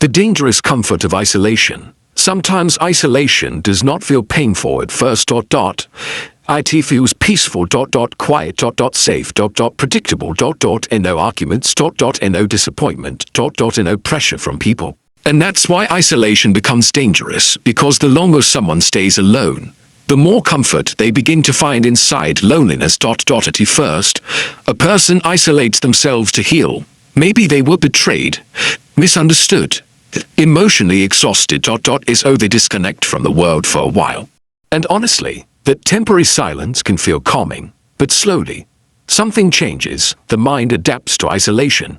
The dangerous comfort of isolation. Sometimes isolation does not feel painful at first. It feels peaceful. Quiet. Safe. Predictable. No arguments. No disappointment. No pressure from people. And that's why isolation becomes dangerous, because the longer someone stays alone, the more comfort they begin to find inside loneliness. At first, a person isolates themselves to heal. Maybe they were betrayed, misunderstood, emotionally exhausted. They disconnect from the world for a while. And honestly, that temporary silence can feel calming, but slowly, something changes. The mind adapts to isolation.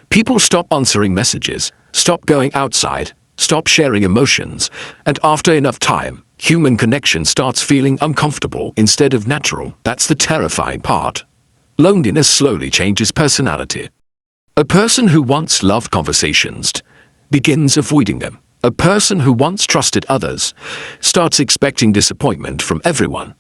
People stop answering messages, stop going outside, stop sharing emotions, and after enough time, human connection starts feeling uncomfortable instead of natural. That's the terrifying part. Loneliness slowly changes personality. A person who once loved conversations begins avoiding them. A person who once trusted others starts expecting disappointment from everyone.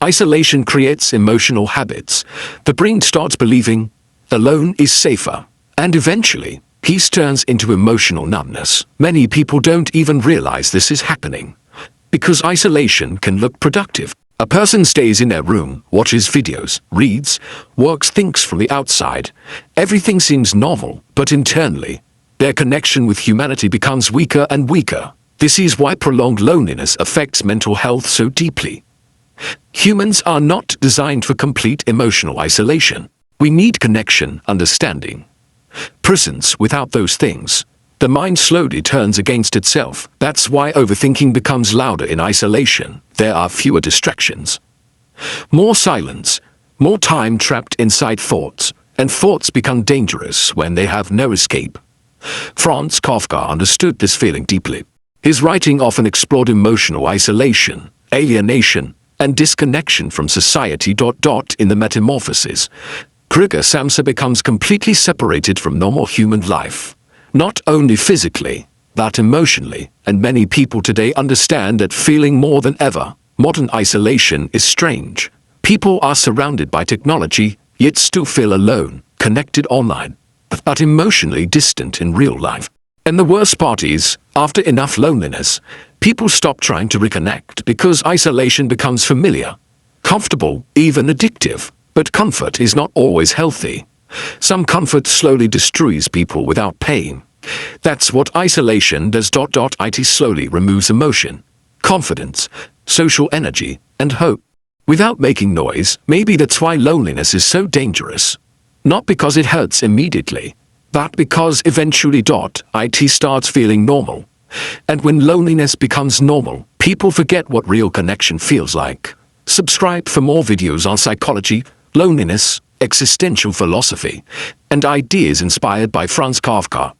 Isolation creates emotional habits. The brain starts believing alone is safer, and eventually, peace turns into emotional numbness. Many people don't even realize this is happening, because isolation can look productive. A person stays in their room, watches videos, reads, works, thinks from the outside. Everything seems normal, but internally, their connection with humanity becomes weaker and weaker. This is why prolonged loneliness affects mental health so deeply. Humans are not designed for complete emotional isolation. We need connection, understanding, presence. Without those things, the mind slowly turns against itself. That's why overthinking becomes louder in isolation. There are fewer distractions, more silence, more time trapped inside thoughts, and thoughts become dangerous when they have no escape. Franz Kafka understood this feeling deeply. His writing often explored emotional isolation, alienation, and disconnection from society. In the Metamorphosis, Kruger Samsa becomes completely separated from normal human life. Not only physically, but emotionally, and many people today understand that feeling more than ever. Modern isolation is strange. People are surrounded by technology, yet still feel alone, connected online, but emotionally distant in real life. And the worst part is, after enough loneliness, people stop trying to reconnect because isolation becomes familiar, comfortable, even addictive. But comfort is not always healthy. Some comfort slowly destroys people without pain. That's what isolation does. It slowly removes emotion, confidence, social energy, and hope, without making noise. Maybe that's why loneliness is so dangerous. Not because it hurts immediately, but because eventually it starts feeling normal. And when loneliness becomes normal, people forget what real connection feels like. Subscribe for more videos on psychology, loneliness, existential philosophy, and ideas inspired by Franz Kafka.